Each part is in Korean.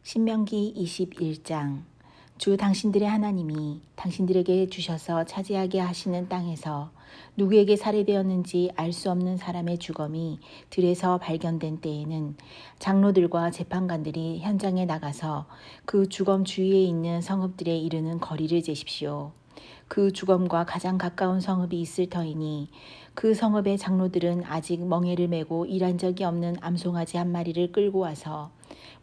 신명기 21장. 주 당신들의 하나님이 당신들에게 주셔서 차지하게 하시는 땅에서 누구에게 살해되었는지 알 수 없는 사람의 주검이 들에서 발견된 때에는 장로들과 재판관들이 현장에 나가서 그 주검 주위에 있는 성읍들에 이르는 거리를 재십시오. 그 주검과 가장 가까운 성읍이 있을 터이니 그 성읍의 장로들은 아직 멍에를 메고 일한 적이 없는 암송아지 한 마리를 끌고 와서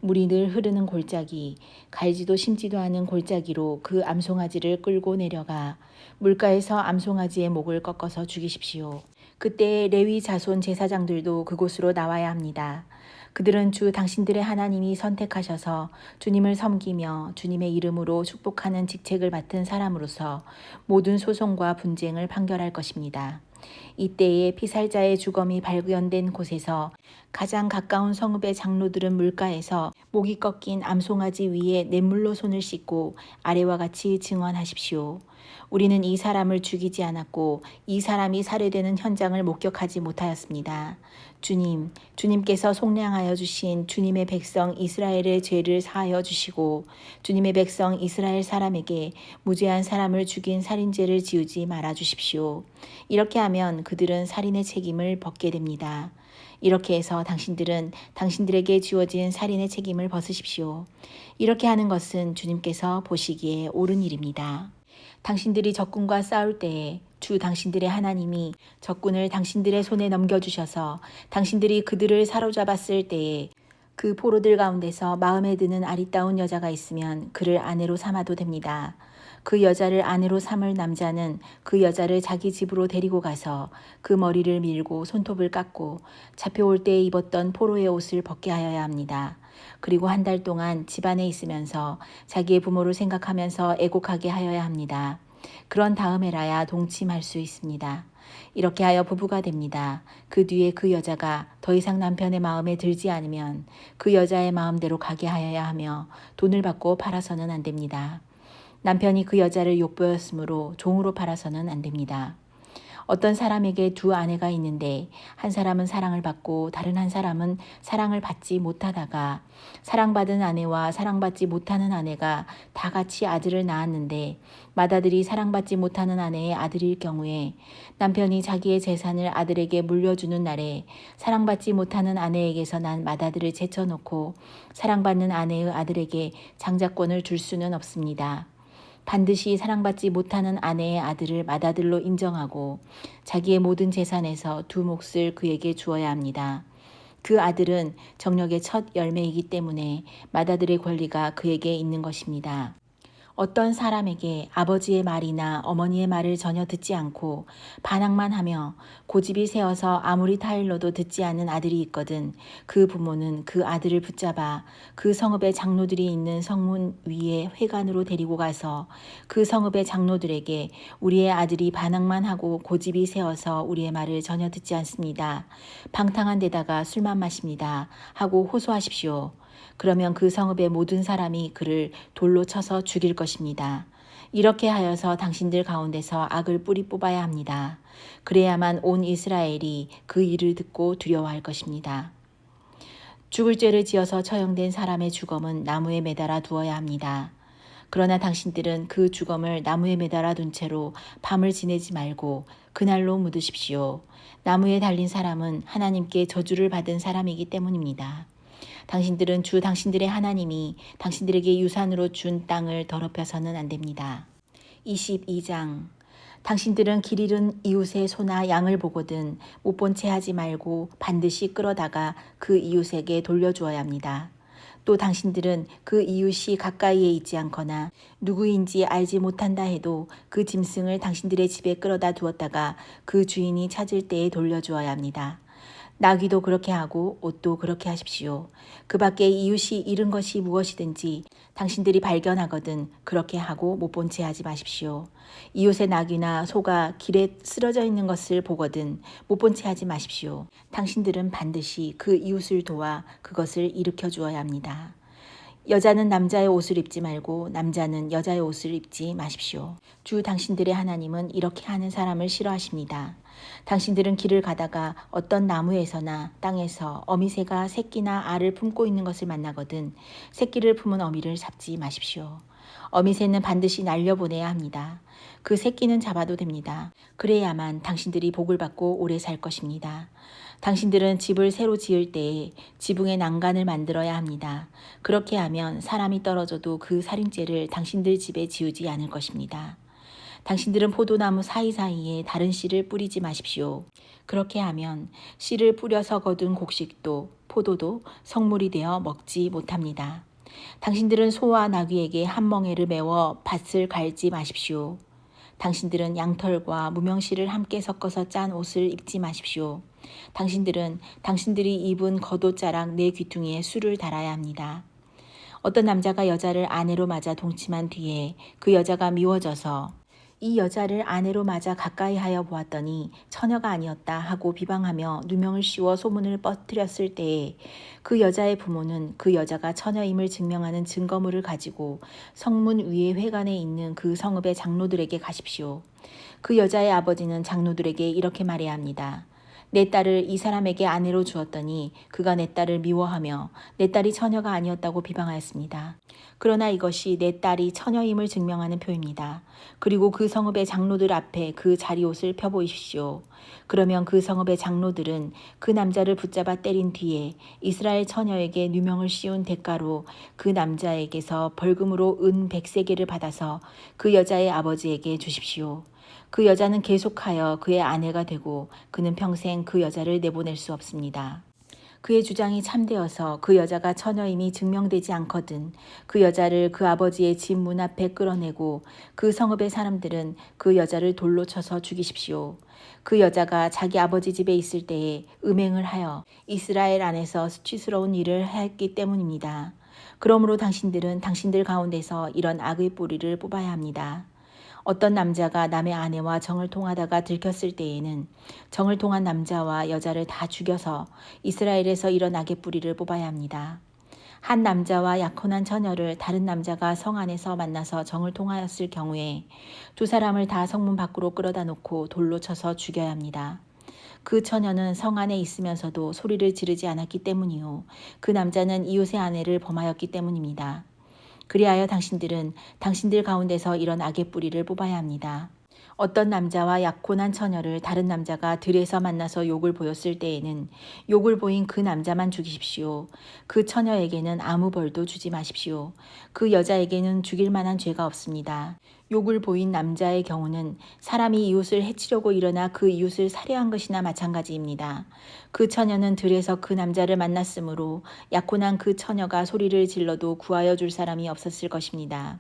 물이 늘 흐르는 골짜기, 갈지도 심지도 않은 골짜기로 그 암송아지를 끌고 내려가 물가에서 암송아지의 목을 꺾어서 죽이십시오. 그때 레위 자손 제사장들도 그곳으로 나와야 합니다. 그들은 주 당신들의 하나님이 선택하셔서 주님을 섬기며 주님의 이름으로 축복하는 직책을 맡은 사람으로서 모든 소송과 분쟁을 판결할 것입니다. 이때에 피살자의 주검이 발견된 곳에서 가장 가까운 성읍의 장로들은 물가에서 목이 꺾인 암송아지 위에 냇물로 손을 씻고 아래와 같이 증언하십시오. 우리는 이 사람을 죽이지 않았고 이 사람이 살해되는 현장을 목격하지 못하였습니다. 주님께서 속량하여 주신 주님의 백성 이스라엘의 죄를 사하여 주시고 주님의 백성 이스라엘 사람에게 무죄한 사람을 죽인 살인죄를 지우지 말아 주십시오. 이렇게 하면 그들은 살인의 책임을 벗게 됩니다. 이렇게 해서 당신들은 당신들에게 주어진 살인의 책임을 벗으십시오. 이렇게 하는 것은 주님께서 보시기에 옳은 일입니다. 당신들이 적군과 싸울 때에 주 당신들의 하나님이 적군을 당신들의 손에 넘겨주셔서 당신들이 그들을 사로잡았을 때에 그 포로들 가운데서 마음에 드는 아리따운 여자가 있으면 그를 아내로 삼아도 됩니다. 그 여자를 아내로 삼을 남자는 그 여자를 자기 집으로 데리고 가서 그 머리를 밀고 손톱을 깎고 잡혀올 때 입었던 포로의 옷을 벗게 하여야 합니다. 그리고 한 달 동안 집안에 있으면서 자기의 부모를 생각하면서 애곡하게 하여야 합니다. 그런 다음에라야 동침할 수 있습니다. 이렇게 하여 부부가 됩니다. 그 뒤에 그 여자가 더 이상 남편의 마음에 들지 않으면 그 여자의 마음대로 가게 하여야 하며 돈을 받고 팔아서는 안 됩니다. 남편이 그 여자를 욕보였으므로 종으로 팔아서는 안 됩니다. 어떤 사람에게 두 아내가 있는데 한 사람은 사랑을 받고 다른 한 사람은 사랑을 받지 못하다가 사랑받은 아내와 사랑받지 못하는 아내가 다 같이 아들을 낳았는데 맏아들이 사랑받지 못하는 아내의 아들일 경우에 남편이 자기의 재산을 아들에게 물려주는 날에 사랑받지 못하는 아내에게서 난 맏아들을 제쳐놓고 사랑받는 아내의 아들에게 장자권을 줄 수는 없습니다. 반드시 사랑받지 못하는 아내의 아들을 맏아들로 인정하고 자기의 모든 재산에서 두 몫을 그에게 주어야 합니다. 그 아들은 정력의 첫 열매이기 때문에 맏아들의 권리가 그에게 있는 것입니다. 어떤 사람에게 아버지의 말이나 어머니의 말을 전혀 듣지 않고 반항만 하며 고집이 세어서 아무리 타일러도 듣지 않는 아들이 있거든 그 부모는 그 아들을 붙잡아 그 성읍의 장로들이 있는 성문 위에 회관으로 데리고 가서 그 성읍의 장로들에게 우리의 아들이 반항만 하고 고집이 세어서 우리의 말을 전혀 듣지 않습니다. 방탕한 데다가 술만 마십니다. 하고 호소하십시오. 그러면 그 성읍의 모든 사람이 그를 돌로 쳐서 죽일 것입니다. 이렇게 하여서 당신들 가운데서 악을 뿌리 뽑아야 합니다. 그래야만 온 이스라엘이 그 일을 듣고 두려워할 것입니다. 죽을 죄를 지어서 처형된 사람의 주검은 나무에 매달아 두어야 합니다. 그러나 당신들은 그 주검을 나무에 매달아 둔 채로 밤을 지내지 말고 그날로 묻으십시오. 나무에 달린 사람은 하나님께 저주를 받은 사람이기 때문입니다. 당신들은 주 당신들의 하나님이 당신들에게 유산으로 준 땅을 더럽혀서는 안 됩니다. 22장. 당신들은 길 잃은 이웃의 소나 양을 보거든 못 본 채 하지 말고 반드시 끌어다가 그 이웃에게 돌려주어야 합니다. 또 당신들은 그 이웃이 가까이에 있지 않거나 누구인지 알지 못한다 해도 그 짐승을 당신들의 집에 끌어다 두었다가 그 주인이 찾을 때에 돌려주어야 합니다. 나귀도 그렇게 하고 옷도 그렇게 하십시오. 그 밖에 이웃이 잃은 것이 무엇이든지 당신들이 발견하거든 그렇게 하고 못 본 채 하지 마십시오. 이웃의 나귀나 소가 길에 쓰러져 있는 것을 보거든 못 본 채 하지 마십시오. 당신들은 반드시 그 이웃을 도와 그것을 일으켜 주어야 합니다. 여자는 남자의 옷을 입지 말고 남자는 여자의 옷을 입지 마십시오. 주 당신들의 하나님은 이렇게 하는 사람을 싫어하십니다. 당신들은 길을 가다가 어떤 나무에서나 땅에서 어미새가 새끼나 알을 품고 있는 것을 만나거든 새끼를 품은 어미를 잡지 마십시오. 어미새는 반드시 날려보내야 합니다. 그 새끼는 잡아도 됩니다. 그래야만 당신들이 복을 받고 오래 살 것입니다. 당신들은 집을 새로 지을 때에 지붕에 난간을 만들어야 합니다. 그렇게 하면 사람이 떨어져도 그 살인죄를 당신들 집에 지우지 않을 것입니다. 당신들은 포도나무 사이사이에 다른 씨를 뿌리지 마십시오. 그렇게 하면 씨를 뿌려서 거둔 곡식도 포도도 성물이 되어 먹지 못합니다. 당신들은 소와 나귀에게 한 멍에를 메워 밭을 갈지 마십시오. 당신들은 양털과 무명실을 함께 섞어서 짠 옷을 입지 마십시오. 당신들은 당신들이 입은 겉옷자락 네 귀퉁이에 술을 달아야 합니다. 어떤 남자가 여자를 아내로 맞아 동침한 뒤에 그 여자가 미워져서 이 여자를 아내로 맞아 가까이 하여 보았더니 처녀가 아니었다 하고 비방하며 누명을 씌워 소문을 퍼뜨렸을 때에 그 여자의 부모는 그 여자가 처녀임을 증명하는 증거물을 가지고 성문 위에 회관에 있는 그 성읍의 장로들에게 가십시오. 그 여자의 아버지는 장로들에게 이렇게 말해야 합니다. 내 딸을 이 사람에게 아내로 주었더니 그가 내 딸을 미워하며 내 딸이 처녀가 아니었다고 비방하였습니다. 그러나 이것이 내 딸이 처녀임을 증명하는 표입니다. 그리고 그 성읍의 장로들 앞에 그 자리옷을 펴보십시오. 그러면 그 성읍의 장로들은 그 남자를 붙잡아 때린 뒤에 이스라엘 처녀에게 누명을 씌운 대가로 그 남자에게서 벌금으로 은 100세겔을 받아서 그 여자의 아버지에게 주십시오. 그 여자는 계속하여 그의 아내가 되고 그는 평생 그 여자를 내보낼 수 없습니다. 그의 주장이 참되어서 그 여자가 처녀임이 증명되지 않거든 그 여자를 그 아버지의 집 문 앞에 끌어내고 그 성읍의 사람들은 그 여자를 돌로 쳐서 죽이십시오. 그 여자가 자기 아버지 집에 있을 때에 음행을 하여 이스라엘 안에서 수치스러운 일을 했기 때문입니다. 그러므로 당신들은 당신들 가운데서 이런 악의 뿌리를 뽑아야 합니다. 어떤 남자가 남의 아내와 정을 통하다가 들켰을 때에는 정을 통한 남자와 여자를 다 죽여서 이스라엘에서 이런 악의 뿌리를 뽑아야 합니다. 한 남자와 약혼한 처녀를 다른 남자가 성 안에서 만나서 정을 통하였을 경우에 두 사람을 다 성문 밖으로 끌어다 놓고 돌로 쳐서 죽여야 합니다. 그 처녀는 성 안에 있으면서도 소리를 지르지 않았기 때문이요. 그 남자는 이웃의 아내를 범하였기 때문입니다. 그리하여 당신들은 당신들 가운데서 이런 악의 뿌리를 뽑아야 합니다. 어떤 남자와 약혼한 처녀를 다른 남자가 들에서 만나서 욕을 보였을 때에는 욕을 보인 그 남자만 죽이십시오. 그 처녀에게는 아무 벌도 주지 마십시오. 그 여자에게는 죽일 만한 죄가 없습니다. 욕을 보인 남자의 경우는 사람이 이웃을 해치려고 일어나 그 이웃을 살해한 것이나 마찬가지입니다. 그 처녀는 들에서 그 남자를 만났으므로 약혼한 그 처녀가 소리를 질러도 구하여 줄 사람이 없었을 것입니다.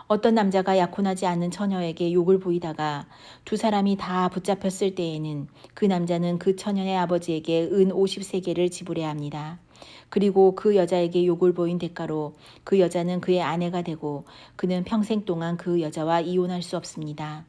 어떤 남자가 약혼하지 않는 처녀에게 욕을 보이다가 두 사람이 다 붙잡혔을 때에는 그 남자는 그 처녀의 아버지에게 은 50세겔을 지불해야 합니다. 그리고 그 여자에게 욕을 보인 대가로 그 여자는 그의 아내가 되고 그는 평생 동안 그 여자와 이혼할 수 없습니다.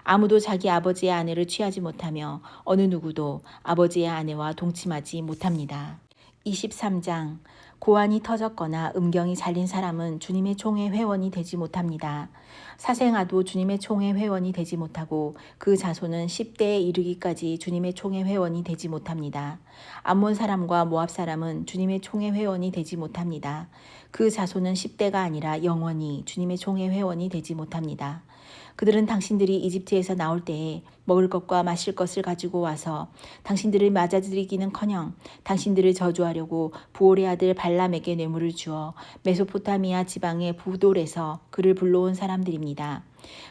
아무도 자기 아버지의 아내를 취하지 못하며 어느 누구도 아버지의 아내와 동침하지 못합니다. 23장 고환이 터졌거나 음경이 잘린 사람은 주님의 총회 회원이 되지 못합니다. 사생아도 주님의 총회 회원이 되지 못하고 그 자손은 10대에 이르기까지 주님의 총회 회원이 되지 못합니다. 암몬 사람과 모압 사람은 주님의 총회 회원이 되지 못합니다. 그 자손은 10대가 아니라 영원히 주님의 총회 회원이 되지 못합니다. 그들은 당신들이 이집트에서 나올 때에 먹을 것과 마실 것을 가지고 와서 당신들을 맞아들이기는커녕 당신들을 저주하려고 부올의 아들 발람에게 뇌물을 주어 메소포타미아 지방의 부돌에서 그를 불러온 사람들입니다.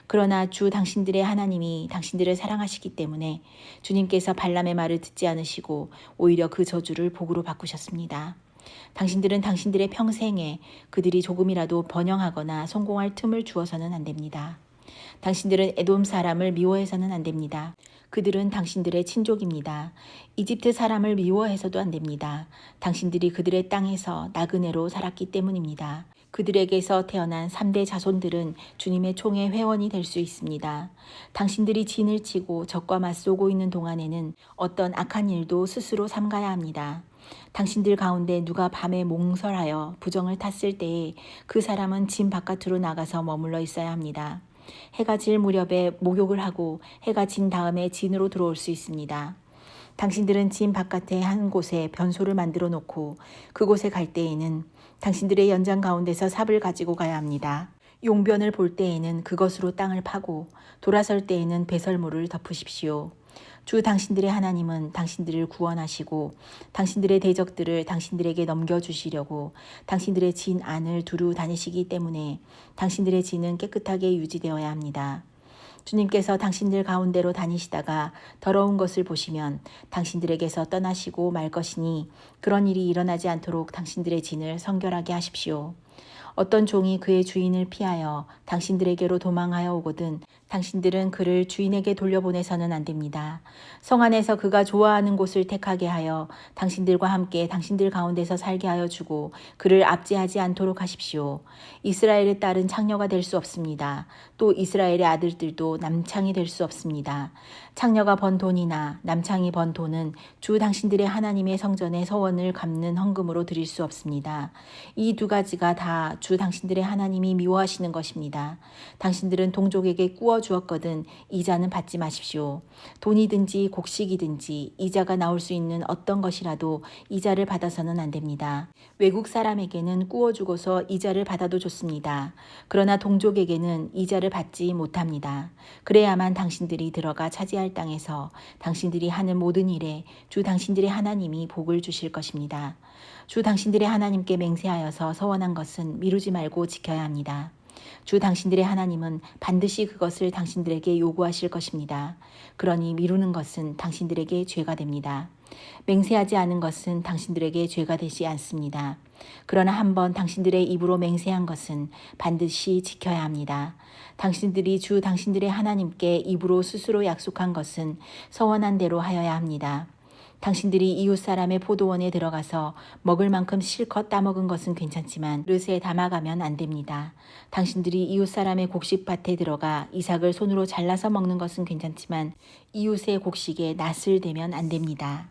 그러나 주 당신들의 하나님이 당신들을 사랑하시기 때문에 주님께서 발람의 말을 듣지 않으시고 오히려 그 저주를 복으로 바꾸셨습니다. 당신들은 당신들의 평생에 그들이 조금이라도 번영하거나 성공할 틈을 주어서는 안 됩니다. 당신들은 에돔 사람을 미워해서는 안 됩니다. 그들은 당신들의 친족입니다. 이집트 사람을 미워해서도 안 됩니다. 당신들이 그들의 땅에서 나그네로 살았기 때문입니다. 그들에게서 태어난 3대 자손들은 주님의 총회 회원이 될 수 있습니다. 당신들이 진을 치고 적과 맞서고 있는 동안에는 어떤 악한 일도 스스로 삼가야 합니다. 당신들 가운데 누가 밤에 몽설하여 부정을 탔을 때에 그 사람은 진 바깥으로 나가서 머물러 있어야 합니다. 해가 질 무렵에 목욕을 하고 해가 진 다음에 진으로 들어올 수 있습니다. 당신들은 진 바깥에 한 곳에 변소를 만들어 놓고 그곳에 갈 때에는 당신들의 연장 가운데서 삽을 가지고 가야 합니다. 용변을 볼 때에는 그것으로 땅을 파고 돌아설 때에는 배설물을 덮으십시오. 주 당신들의 하나님은 당신들을 구원하시고 당신들의 대적들을 당신들에게 넘겨주시려고 당신들의 진 안을 두루 다니시기 때문에 당신들의 진은 깨끗하게 유지되어야 합니다. 주님께서 당신들 가운데로 다니시다가 더러운 것을 보시면 당신들에게서 떠나시고 말 것이니 그런 일이 일어나지 않도록 당신들의 진을 성결하게 하십시오. 어떤 종이 그의 주인을 피하여 당신들에게로 도망하여 오거든 당신들은 그를 주인에게 돌려보내서는 안 됩니다. 성 안에서 그가 좋아하는 곳을 택하게 하여 당신들과 함께 당신들 가운데서 살게 하여 주고 그를 압제하지 않도록 하십시오. 이스라엘의 딸은 창녀가 될 수 없습니다. 또 이스라엘의 아들들도 남창이 될 수 없습니다. 창녀가 번 돈이나 남창이 번 돈은 주 당신들의 하나님의 성전의 서원을 갚는 헌금으로 드릴 수 없습니다. 이 두 가지가 다 주 당신들의 하나님이 미워하시는 것입니다. 당신들은 동족에게 꾸어 주었거든 이자는 받지 마십시오. 돈이든지 곡식이든지 이자가 나올 수 있는 어떤 것이라도 이자를 받아서는 안 됩니다. 외국 사람에게는 꾸어 주고서 이자를 받아도 좋습니다. 그러나 동족에게는 이자를 받지 못합니다. 그래야만 당신들이 들어가 차지할 땅에서 당신들이 하는 모든 일에 주 당신들의 하나님이 복을 주실 것입니다. 주 당신들의 하나님께 맹세하여서 서원한 것은 미루지 말고 지켜야 합니다. 주 당신들의 하나님은 반드시 그것을 당신들에게 요구하실 것입니다. 그러니 미루는 것은 당신들에게 죄가 됩니다. 맹세하지 않은 것은 당신들에게 죄가 되지 않습니다. 그러나 한번 당신들의 입으로 맹세한 것은 반드시 지켜야 합니다. 당신들이 주 당신들의 하나님께 입으로 스스로 약속한 것은 서원한 대로 하여야 합니다. 당신들이 이웃 사람의 포도원에 들어가서 먹을 만큼 실컷 따먹은 것은 괜찮지만 그릇에 담아가면 안 됩니다. 당신들이 이웃 사람의 곡식밭에 들어가 이삭을 손으로 잘라서 먹는 것은 괜찮지만 이웃의 곡식에 낫을 대면 안 됩니다.